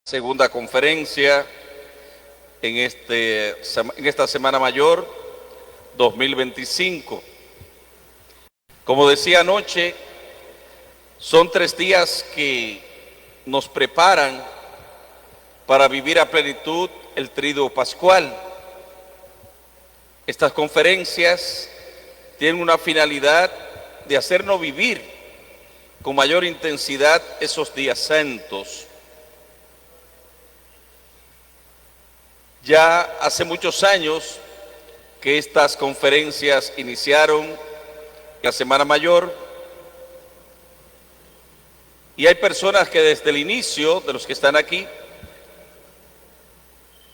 Segunda conferencia en esta Semana Mayor 2025. Como decía anoche, son 3 días que nos preparan para vivir a plenitud el Triduo Pascual. Estas conferencias tienen una finalidad de hacernos vivir con mayor intensidad esos días santos. Ya hace muchos años que estas conferencias iniciaron en la Semana Mayor y hay personas que desde el inicio, de los que están aquí,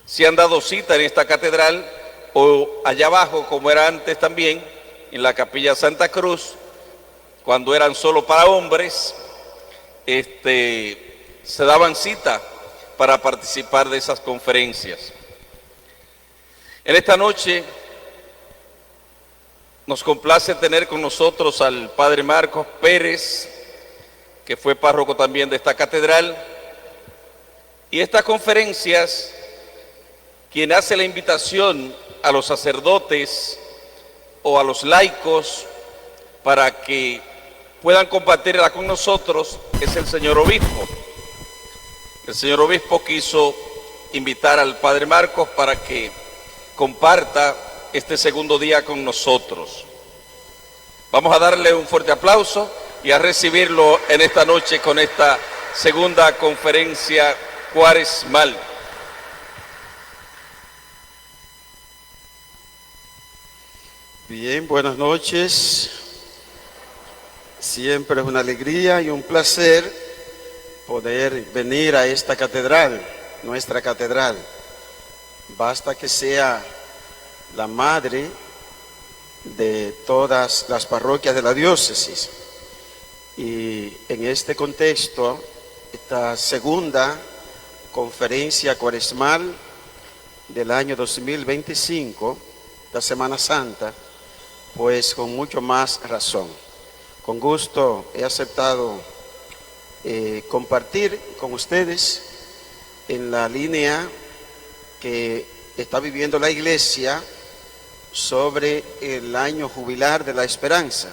se han dado cita en esta catedral o allá abajo, como era antes también, en la Capilla Santa Cruz, cuando eran solo para hombres, se daban cita para participar de esas conferencias. En esta noche nos complace tener con nosotros al Padre Marcos Pérez, que fue párroco también de esta catedral, y estas conferencias, quien hace la invitación a los sacerdotes o a los laicos para que puedan compartirla con nosotros, es el señor obispo. El señor obispo quiso invitar al Padre Marcos para que comparta este segundo día con nosotros. Vamos a darle un fuerte aplauso y a recibirlo en esta noche con esta segunda conferencia cuaresmal. Bien, buenas noches. Siempre es una alegría y un placer poder venir a esta catedral, nuestra catedral. Basta que sea la madre de todas las parroquias de la diócesis. Y en este contexto, esta segunda conferencia cuaresmal del año 2025, la Semana Santa, pues con mucho más razón. Con gusto he aceptado compartir con ustedes en la línea que está viviendo la Iglesia sobre el año jubilar de la esperanza.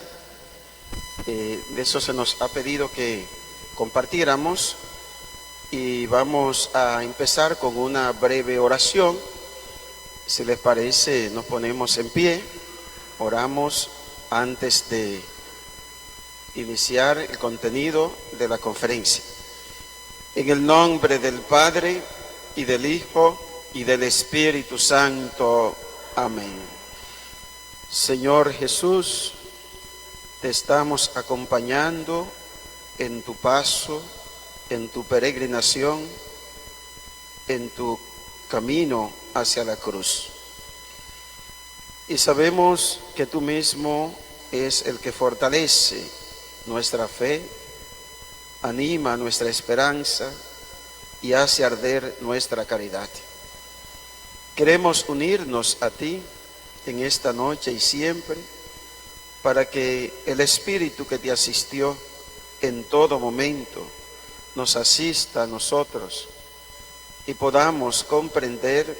De eso se nos ha pedido que compartiéramos y vamos a empezar con una breve oración. Si les parece, nos ponemos en pie, oramos antes de iniciar el contenido de la conferencia. En el nombre del Padre y del Hijo y del Espíritu Santo. Amén. Señor Jesús, te estamos acompañando en tu paso, en tu peregrinación, en tu camino hacia la cruz. Y sabemos que tú mismo es el que fortalece nuestra fe, anima nuestra esperanza y hace arder nuestra caridad. Queremos unirnos a ti en esta noche y siempre para que el Espíritu que te asistió en todo momento nos asista a nosotros y podamos comprender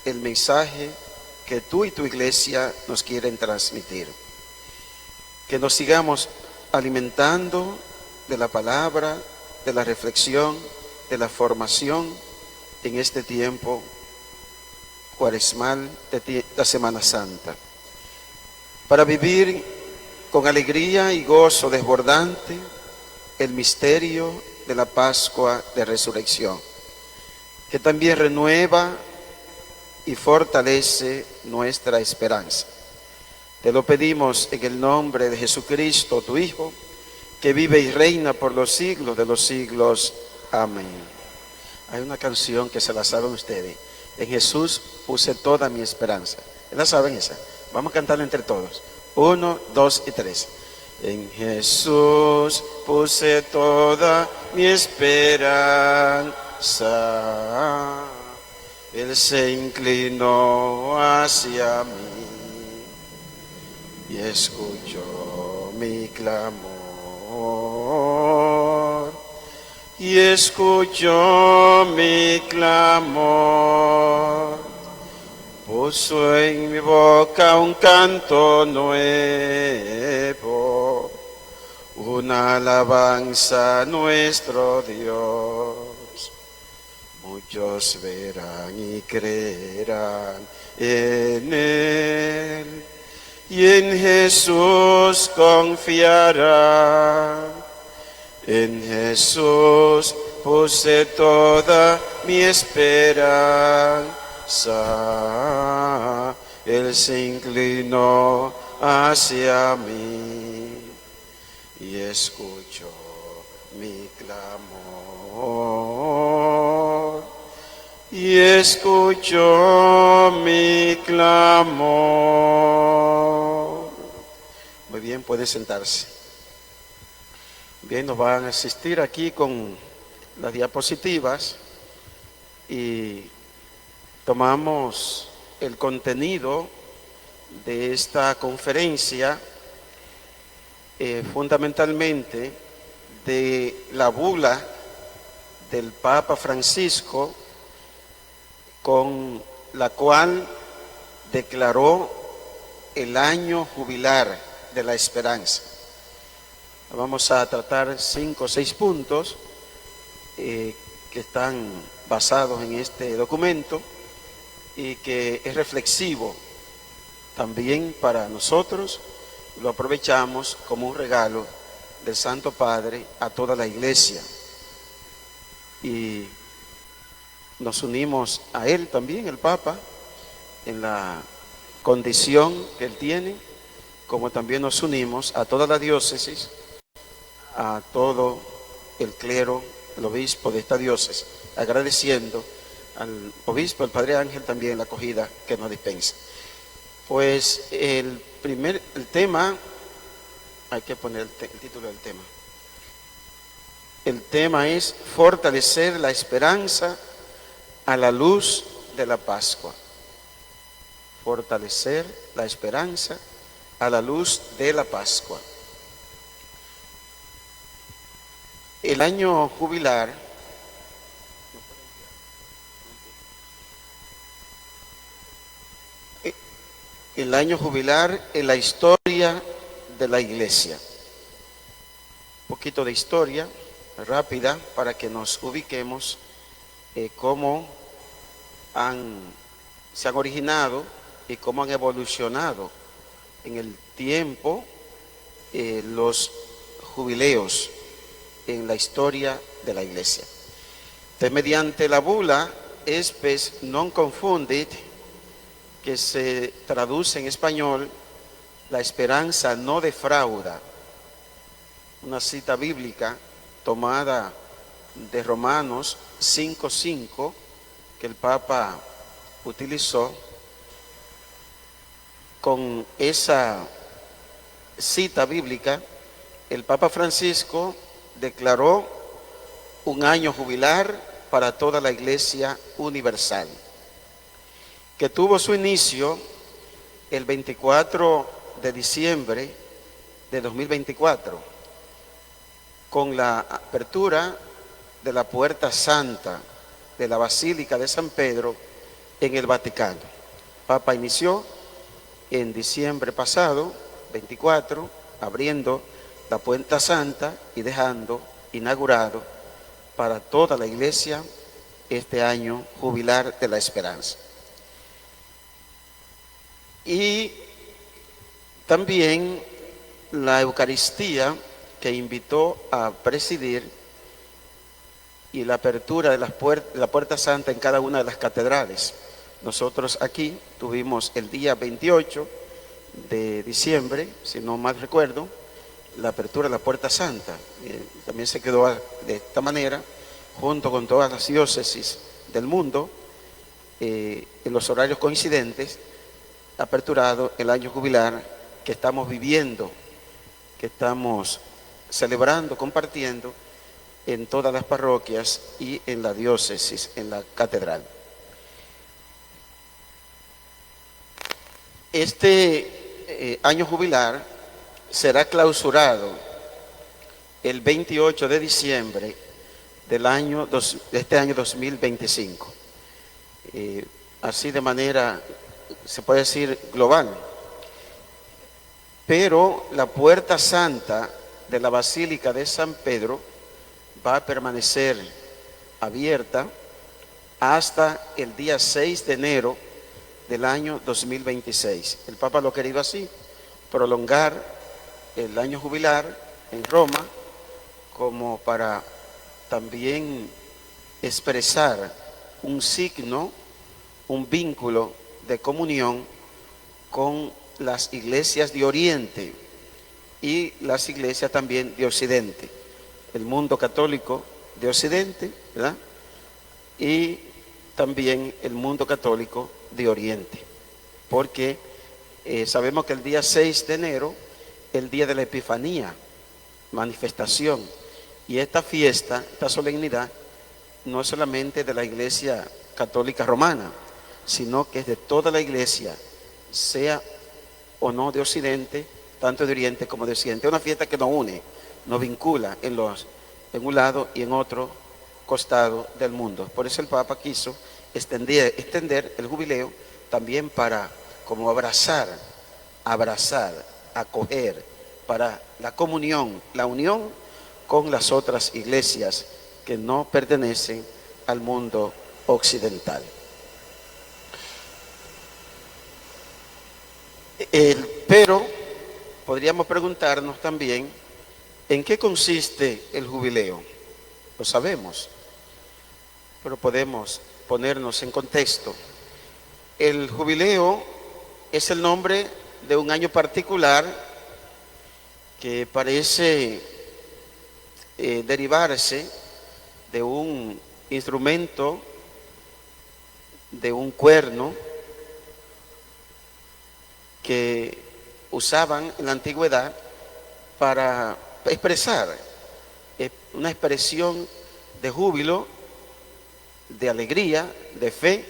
el mensaje que tú y tu Iglesia nos quieren transmitir. Que nos sigamos alimentando de la palabra, de la reflexión, de la formación en este tiempo cuaresmal de la Semana Santa, para vivir con alegría y gozo desbordante el misterio de la Pascua de Resurrección, que también renueva y fortalece nuestra esperanza. Te lo pedimos en el nombre de Jesucristo, tu Hijo, que vive y reina por los siglos de los siglos. Amén. Hay una canción que se la saben ustedes. En Jesús puse toda mi esperanza. ¿La saben esa? Vamos a cantarla entre todos. 1, 2 y 3. En Jesús puse toda mi esperanza. Él se inclinó hacia mí y escuchó mi clamor. y escuchó mi clamor. Puso en mi boca un canto nuevo, una alabanza a nuestro Dios. Muchos verán y creerán en Él, y en Jesús confiarán. En Jesús puse toda mi esperanza. Él se inclinó hacia mí y escuchó mi clamor. Y escuchó mi clamor. Muy bien, puede sentarse. Bien, nos van a asistir aquí con las diapositivas y tomamos el contenido de esta conferencia fundamentalmente de la bula del Papa Francisco, con la cual declaró el año jubilar de la esperanza. Vamos a tratar 5 o 6 puntos que están basados en este documento y que es reflexivo también para nosotros. Lo aprovechamos como un regalo del Santo Padre a toda la Iglesia y nos unimos a él también, el Papa, en la condición que él tiene, como también nos unimos a toda la diócesis, a todo el clero, el obispo de esta diócesis, agradeciendo al obispo, el Padre Ángel, también la acogida que nos dispensa. Pues el tema, hay que poner el título del tema. El tema es fortalecer la esperanza a la luz de la Pascua. Fortalecer la esperanza a la luz de la Pascua. El año jubilar en la historia de la Iglesia. Un poquito de historia rápida para que nos ubiquemos cómo se han originado y cómo han evolucionado en el tiempo los jubileos en la historia de la Iglesia. Entonces, mediante la bula Spes non confundit, que se traduce en español, la esperanza no defrauda, una cita bíblica tomada de Romanos 5:5 que el Papa utilizó. Con esa cita bíblica, el Papa Francisco declaró un año jubilar para toda la Iglesia universal, que tuvo su inicio el 24 de diciembre de 2024, con la apertura de la Puerta Santa de la Basílica de San Pedro en el Vaticano. El Papa inició en diciembre pasado, 24, abriendo la Puerta Santa y dejando inaugurado para toda la Iglesia este año jubilar de la esperanza. Y también la Eucaristía que invitó a presidir y la apertura de la Puerta Santa en cada una de las catedrales. Nosotros aquí tuvimos el día 28 de diciembre, si no mal recuerdo, la apertura de la Puerta Santa. También se quedó de esta manera, junto con todas las diócesis del mundo, en los horarios coincidentes, aperturado el año jubilar que estamos viviendo, que estamos celebrando, compartiendo en todas las parroquias y en la diócesis, en la catedral. Este año jubilar será clausurado el 28 de diciembre de este año 2025. Así de manera, se puede decir, global. Pero la puerta santa de la Basílica de San Pedro va a permanecer abierta hasta el día 6 de enero del año 2026. El Papa lo ha querido así, prolongar el año jubilar en Roma, como para también expresar un signo, un vínculo de comunión con las iglesias de Oriente y las iglesias también de Occidente, el mundo católico de Occidente, ¿verdad? Y también el mundo católico de Oriente, porque sabemos que el día 6 de enero, el día de la Epifanía, manifestación, y esta fiesta, esta solemnidad, no es solamente de la Iglesia Católica Romana, sino que es de toda la Iglesia, sea o no de Occidente, tanto de Oriente como de Occidente. Es una fiesta que nos une, nos vincula en un lado y en otro costado del mundo. Por eso el Papa quiso extender el jubileo también para como abrazar, acoger, para la comunión, la unión con las otras iglesias que no pertenecen al mundo occidental. Pero podríamos preguntarnos también, ¿en qué consiste el jubileo? Lo sabemos, pero podemos ponernos en contexto. El jubileo es el nombre de un año particular que parece derivarse de un instrumento, de un cuerno que usaban en la antigüedad para expresar una expresión de júbilo, de alegría, de fe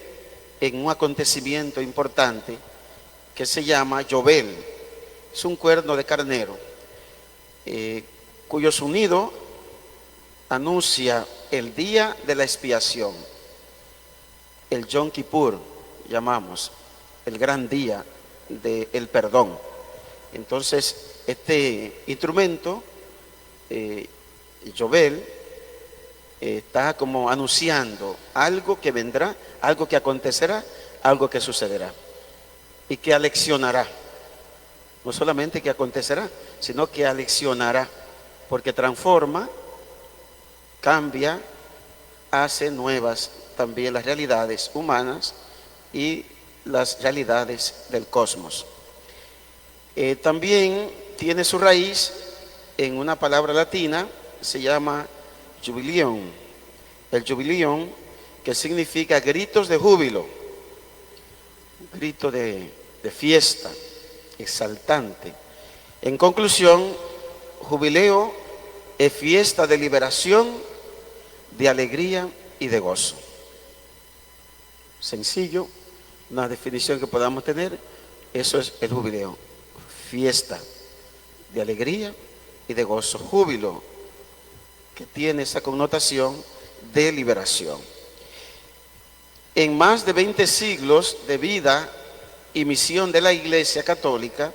en un acontecimiento importante que se llama Yobel. Es un cuerno de carnero cuyo sonido anuncia el día de la expiación, el Yom Kippur, llamamos, el gran día del perdón. Entonces, este instrumento, Yobel, está como anunciando algo que vendrá, algo que acontecerá, algo que sucederá y que aleccionará. No solamente que acontecerá, sino que aleccionará, porque transforma, cambia, hace nuevas también las realidades humanas y las realidades del cosmos. También tiene su raíz en una palabra latina, se llama jubileum. El jubileum, que significa gritos de júbilo, grito de fiesta, exaltante. En conclusión, jubileo es fiesta de liberación, de alegría y de gozo. Sencillo, una definición que podamos tener, eso es el jubileo, fiesta de alegría y de gozo, júbilo, que tiene esa connotación de liberación. En más de 20 siglos de vida y misión de la Iglesia Católica,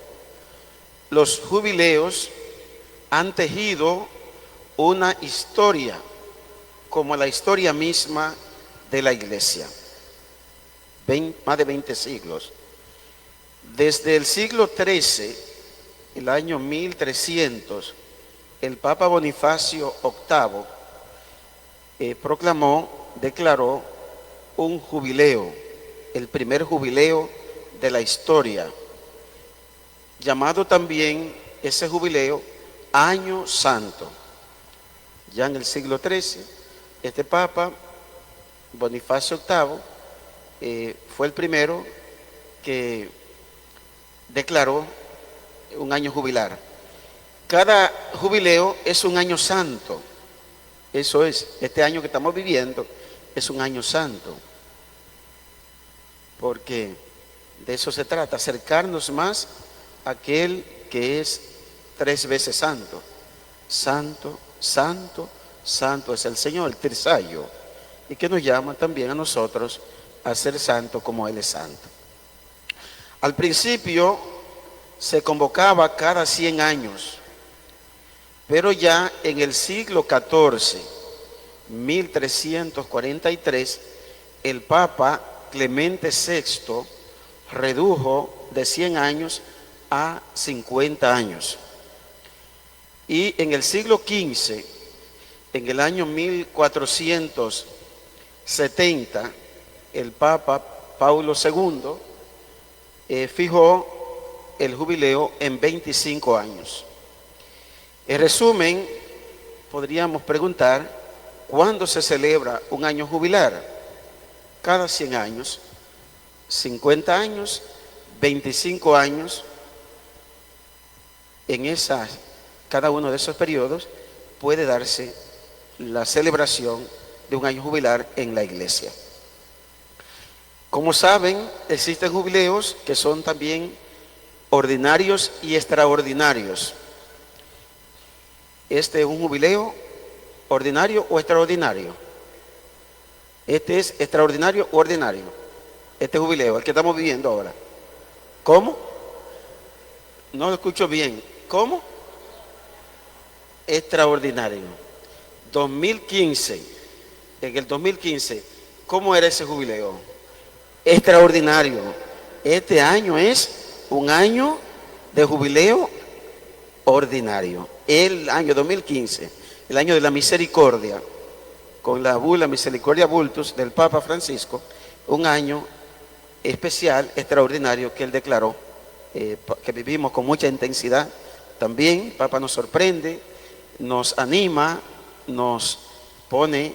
los jubileos han tejido una historia como la historia misma de la Iglesia. Más de 20 siglos. Desde el siglo XIII, el año 1300, el Papa Bonifacio VIII declaró un jubileo, el primer jubileo de la historia, llamado también ese jubileo Año Santo. Ya en el siglo XIII, este Papa Bonifacio VIII fue el primero que declaró un año jubilar. Cada jubileo es un año santo. Eso es, este año que estamos viviendo es un año santo. Porque de eso se trata, acercarnos más a aquel que es 3 veces santo. Santo, santo, santo es el Señor, el Trisayo, y que nos llama también a nosotros a ser santos como Él es santo. Al principio se convocaba cada 100 años, pero ya en el siglo XIV, 1343, el Papa Clemente VI redujo de 100 años a 50 años. Y en el siglo XV, en el año 1470, el Papa Paulo II fijó el jubileo en 25 años. En resumen, podríamos preguntar, ¿cuándo se celebra un año jubilar? Cada 100 años, 50 años, 25 años. En cada uno de esos periodos puede darse la celebración de un año jubilar en la iglesia. Como saben, existen jubileos que son también ordinarios y extraordinarios. ¿Este es un jubileo ordinario o extraordinario? Este es extraordinario o ordinario. Este jubileo, el que estamos viviendo ahora. ¿Cómo? No lo escucho bien. ¿Cómo? Extraordinario. 2015. En el 2015, ¿cómo era ese jubileo? Extraordinario. Este año es un año de jubileo ordinario. El año 2015, el año de la misericordia, con la bula Misericordia Vultus del Papa Francisco, un año especial, extraordinario, que él declaró, que vivimos con mucha intensidad. También el Papa nos sorprende, nos anima, nos pone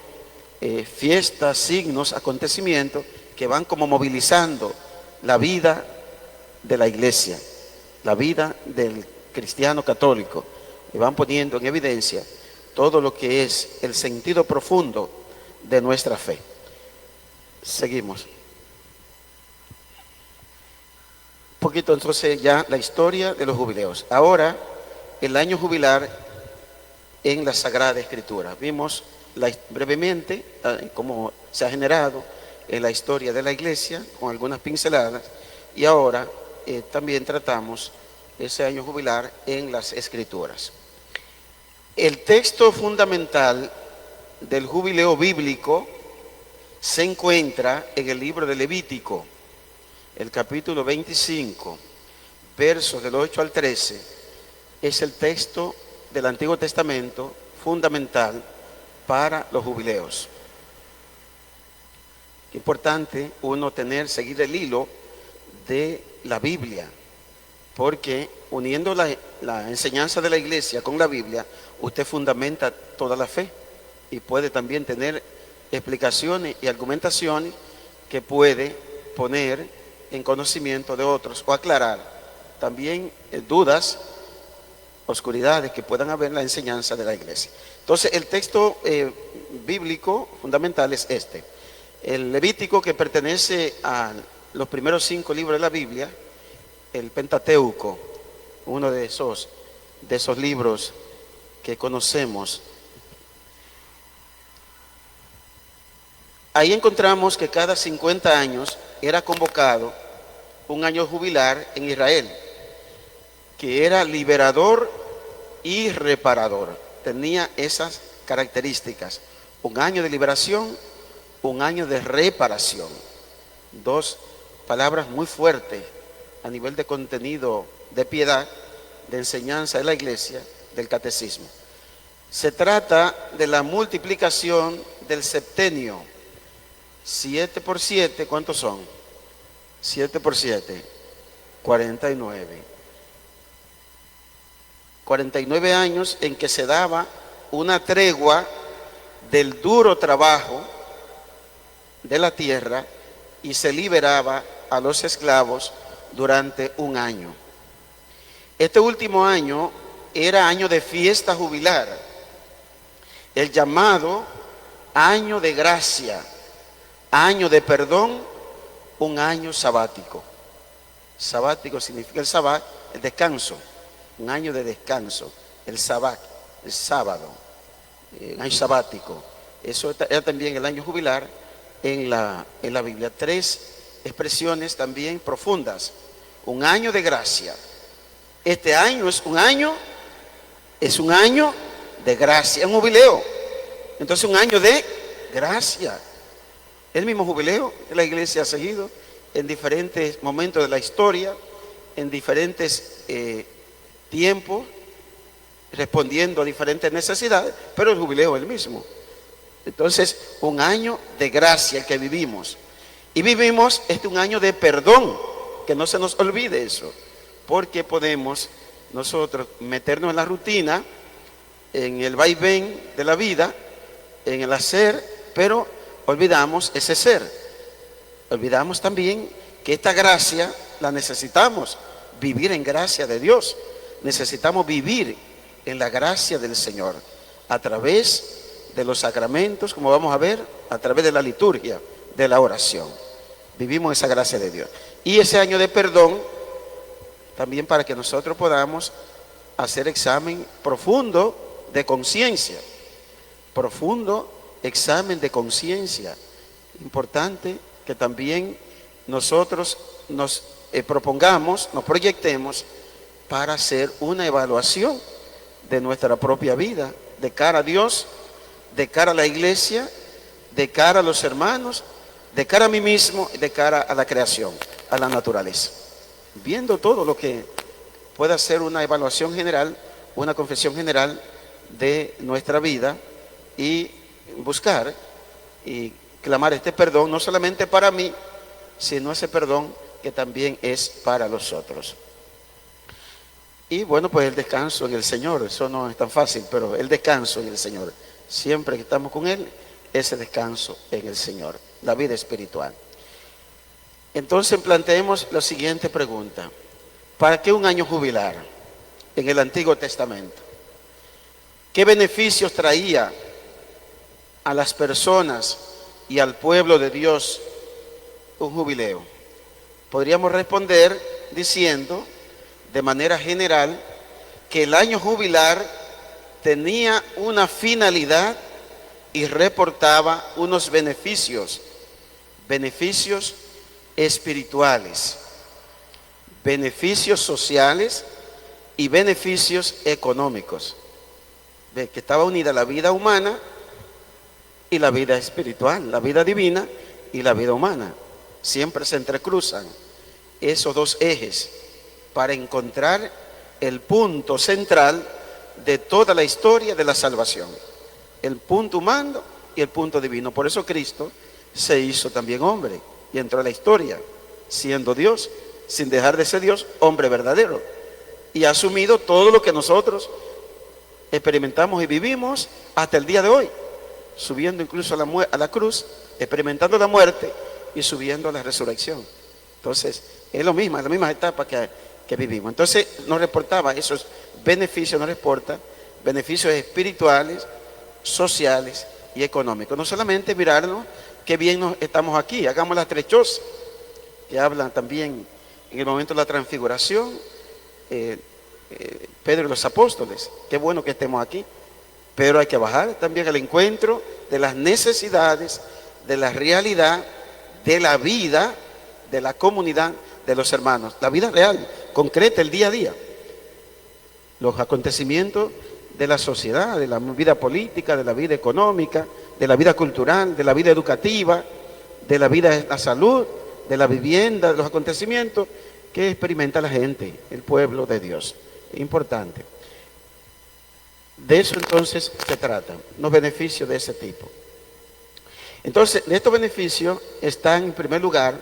fiestas, signos, acontecimientos que van como movilizando la vida de la iglesia, la vida del cristiano católico, y van poniendo en evidencia todo lo que es el sentido profundo de nuestra fe. Seguimos. Un poquito entonces ya la historia de los jubileos. Ahora, el año jubilar en la Sagrada Escritura. Vimos brevemente cómo se ha generado en la historia de la iglesia con algunas pinceladas, y ahora también tratamos ese año jubilar en las Escrituras. El texto fundamental del jubileo bíblico se encuentra en el libro de Levítico, el capítulo 25, versos del 8 al 13, es el texto del Antiguo Testamento fundamental para los jubileos. Importante uno seguir el hilo de la Biblia, porque uniendo la enseñanza de la iglesia con la Biblia, usted fundamenta toda la fe y puede también tener explicaciones y argumentaciones que puede poner en conocimiento de otros o aclarar también dudas, oscuridades que puedan haber en la enseñanza de la iglesia. Entonces, el texto bíblico fundamental es este. El Levítico, que pertenece a los primeros 5 libros de la Biblia, el Pentateuco, uno de esos libros que conocemos. Ahí encontramos que cada 50 años era convocado un año jubilar en Israel, que era liberador y reparador. Tenía esas características: un año de liberación, un año de reparación. 2 palabras muy fuertes a nivel de contenido, de piedad, de enseñanza de la iglesia, del catecismo. Se trata de la multiplicación del septenio. 7 por 7, ¿cuántos son? 7 por 7, 49. 49 años en que se daba una tregua del duro trabajo de la tierra y se liberaba a los esclavos durante un año. Este último año era año de fiesta jubilar, el llamado año de gracia, año de perdón, un año sabático. Sabático significa el sabbat, el descanso, un año de descanso, el sabbat, el sábado, año sabático. Eso era también el año jubilar en la Biblia. 3 expresiones también profundas. Un año de gracia. Este año es un año de gracia, un jubileo. Entonces un año de gracia. El mismo jubileo que la iglesia ha seguido en diferentes momentos de la historia, en diferentes tiempos, respondiendo a diferentes necesidades, pero el jubileo es el mismo. Entonces, un año de gracia que vivimos. Y vivimos un año de perdón, que no se nos olvide eso, porque podemos nosotros meternos en la rutina, en el vaivén de la vida, en el hacer, pero olvidamos ese ser. Olvidamos también que esta gracia la necesitamos, vivir en gracia de Dios. Necesitamos vivir en la gracia del Señor, a través de los sacramentos, como vamos a ver, a través de la liturgia, de la oración. Vivimos esa gracia de Dios. Y ese año de perdón, también para que nosotros podamos hacer examen profundo de conciencia. Profundo examen de conciencia. Importante que también nosotros nos propongamos, nos proyectemos para hacer una evaluación de nuestra propia vida, de cara a Dios, de cara a la iglesia, de cara a los hermanos, de cara a mí mismo y de cara a la creación, a la naturaleza. Viendo todo lo que pueda ser una evaluación general, una confesión general de nuestra vida y buscar y clamar este perdón, no solamente para mí, sino ese perdón que también es para los otros. Y bueno, pues el descanso en el Señor, eso no es tan fácil, pero el descanso en el Señor, siempre que estamos con Él, ese descanso en el Señor, la vida espiritual. Entonces planteemos la siguiente pregunta: ¿para qué un año jubilar en el Antiguo Testamento? ¿Qué beneficios traía a las personas y al pueblo de Dios un jubileo? Podríamos responder diciendo de manera general que el año jubilar tenía una finalidad y reportaba unos beneficios espirituales, beneficios sociales y beneficios económicos. Ve que estaba unida la vida humana y la vida espiritual, la vida divina y la vida humana. Siempre se entrecruzan esos dos ejes para encontrar el punto central de toda la historia de la salvación. El punto humano y el punto divino. Por eso Cristo se hizo también hombre y entró a la historia, siendo Dios, sin dejar de ser Dios, hombre verdadero. Y ha asumido todo lo que nosotros experimentamos y vivimos hasta el día de hoy, subiendo incluso a la cruz, experimentando la muerte y subiendo a la resurrección. Entonces, es lo mismo, es la misma etapa que vivimos. Entonces, nos reportaba esos beneficios, nos reporta beneficios espirituales, sociales y económicos. No solamente mirarnos qué bien estamos aquí, hagamos las 3 chozas, que hablan también en el momento de la transfiguración, Pedro y los apóstoles, qué bueno que estemos aquí, pero hay que bajar también al encuentro de las necesidades, de la realidad, de la vida, de la comunidad, de los hermanos, la vida real, concreta, el día a día, los acontecimientos de la sociedad, de la vida política, de la vida económica, de la vida cultural, de la vida educativa, de la vida de la salud, de la vivienda, de los acontecimientos que experimenta la gente, el pueblo de Dios. Es importante. De eso entonces se trata, los beneficios de ese tipo. Entonces, de estos beneficios están en primer lugar,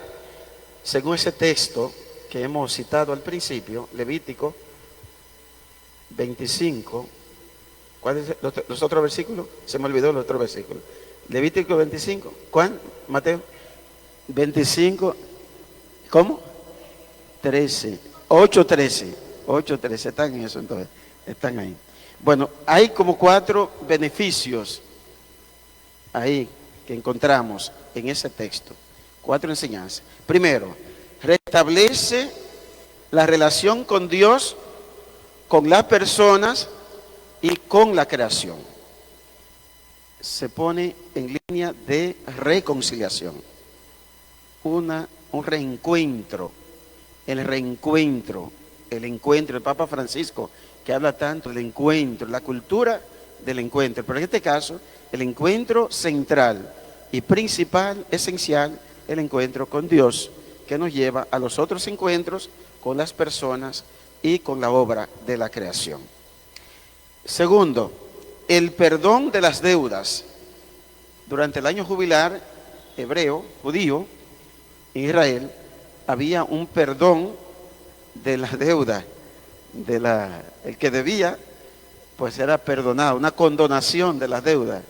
según ese texto que hemos citado al principio, Levítico 25. ¿Cuál es los otros versículos? Se me olvidó los otros versículos. Levítico 25. ¿Cuál? Mateo 25. ¿Cómo? 13. 8:13. 8:13. Están en eso entonces. Están ahí. Bueno, hay como 4 beneficios ahí que encontramos en ese texto. 4 enseñanzas. Primero, restablece la relación con Dios, con las personas y con la creación. se pone en línea de reconciliación. Un reencuentro, el encuentro del Papa Francisco, que habla tanto del encuentro, la cultura del encuentro. Pero en este caso, el encuentro central y principal, esencial, el encuentro con Dios, que nos lleva a los otros encuentros con las personas y con la obra de la creación. Segundo, el perdón de las deudas. Durante el año jubilar hebreo, judío, en Israel, había un perdón de la deuda, el que debía, pues era perdonado, una condonación de las deudas,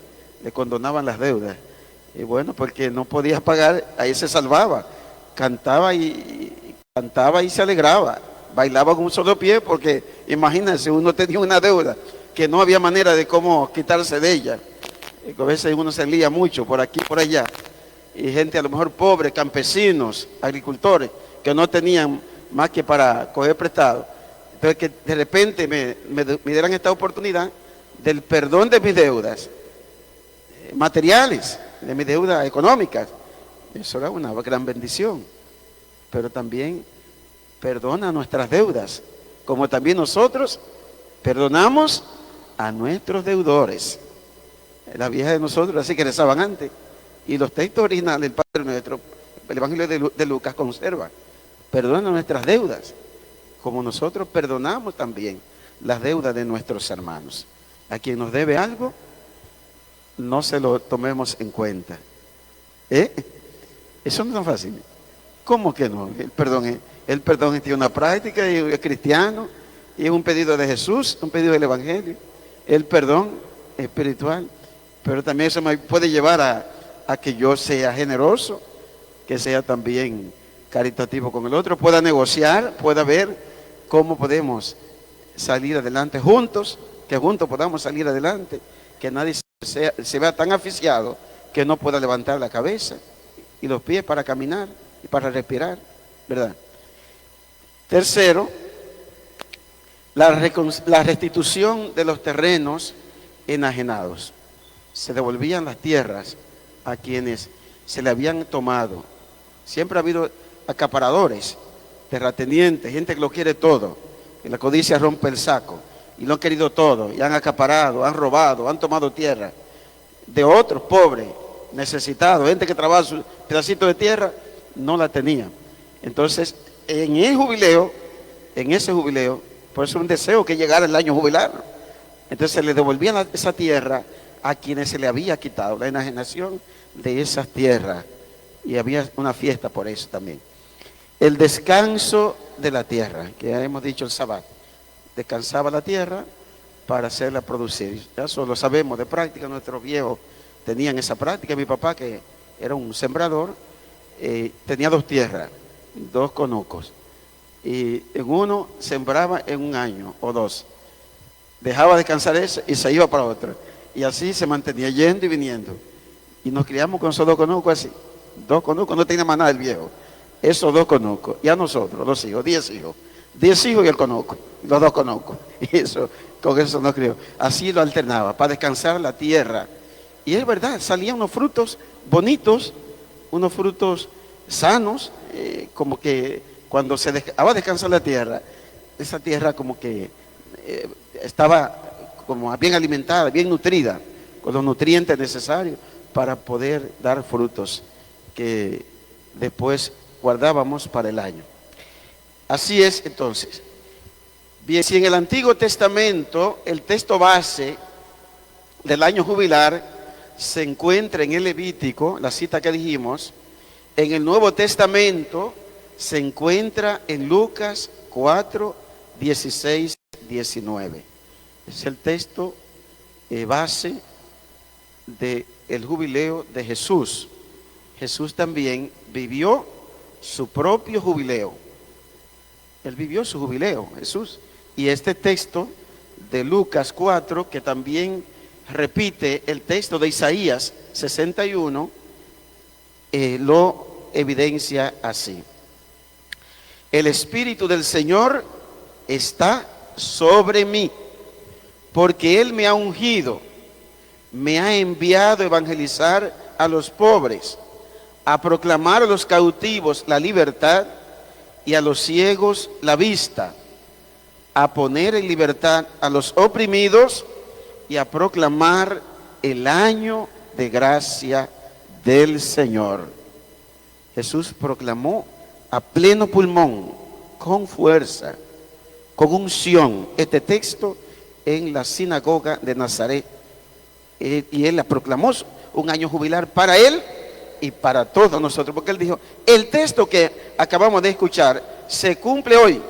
le condonaban las deudas. Y bueno, porque no podía pagar, ahí se salvaba, cantaba y se alegraba, bailaba con un solo pie, porque imagínense, uno tenía una deuda que no había manera de cómo quitarse de ella. A veces uno se lía mucho por aquí, por allá, y gente a lo mejor pobre, campesinos, agricultores, que no tenían más que para coger prestado. Entonces que de repente me dieran esta oportunidad del perdón de mis deudas materiales, de mis deudas económicas. Eso era una gran bendición. Pero también perdona nuestras deudas, como también nosotros perdonamos a nuestros deudores. La vieja de nosotros, así que rezaban antes. Y los textos originales del Padre Nuestro, el Evangelio de Lucas conserva. Perdona nuestras deudas, como nosotros perdonamos también las deudas de nuestros hermanos. A quien nos debe algo, no se lo tomemos en cuenta. Eso no es tan fácil. ¿Cómo que no? El perdón tiene una práctica, y es cristiano, y es un pedido de Jesús, un pedido del Evangelio. El perdón espiritual, pero también eso me puede llevar a que yo sea generoso, que sea también caritativo con el otro, pueda negociar, pueda ver cómo podemos salir adelante juntos, que juntos podamos salir adelante, que nadie se vea tan asfixiado que no pueda levantar la cabeza y los pies para caminar y para respirar, ¿verdad? Tercero, la restitución de los terrenos enajenados. Se devolvían las tierras a quienes se le habían tomado. Siempre ha habido acaparadores, terratenientes, gente que lo quiere todo, y la codicia rompe el saco, y lo han querido todo, y han acaparado, han robado, han tomado tierra de otros pobres, necesitados, gente que trabaja su pedacito de tierra, no la tenía. Entonces, en ese jubileo, por eso es un deseo que llegara el año jubilar. Entonces se le devolvían esa tierra a quienes se le había quitado, la enajenación de esas tierras. Y había una fiesta por eso también. El descanso de la tierra, que ya hemos dicho el sábado. Descansaba la tierra para hacerla producir. Eso lo sabemos de práctica, nuestros viejos tenían esa práctica. Mi papá, que era un sembrador, tenía 2 tierras, 2 conucos. Y en uno sembraba en un año o 2. Dejaba descansar eso y se iba para otro. Y así se mantenía yendo y viniendo. Y nos criamos con esos 2 conucos así. 2 conucos, no tenía más nada el viejo. Esos 2 conucos. Y a nosotros, los hijos, 10 hijos. 10 hijos y el conuco. Los 2 conucos. Y eso, con eso nos crió. Así lo alternaba, para descansar la tierra. Y es verdad, salían unos frutos bonitos, unos frutos sanos, como que cuando se dejaba descansar la tierra, esa tierra como que estaba como bien alimentada, bien nutrida, con los nutrientes necesarios para poder dar frutos que después guardábamos para el año. Así es entonces. Bien, si en el Antiguo Testamento el texto base del año jubilar se encuentra en el Levítico, la cita que dijimos, en el Nuevo Testamento se encuentra en Lucas 4, 16, 19. Es el texto base del jubileo de Jesús. Jesús también vivió su propio jubileo. Él vivió su jubileo, Jesús. Y este texto de Lucas 4, que también repite el texto de Isaías 61, lo evidencia así. El Espíritu del Señor está sobre mí, porque Él me ha ungido, me ha enviado a evangelizar a los pobres, a proclamar a los cautivos la libertad y a los ciegos la vista, a poner en libertad a los oprimidos y a proclamar el año de gracia del Señor. Jesús proclamó a pleno pulmón, con fuerza, con unción, este texto en la sinagoga de Nazaret. Y él la proclamó un año jubilar para él y para todos nosotros, porque él dijo, el texto que acabamos de escuchar se cumple hoy,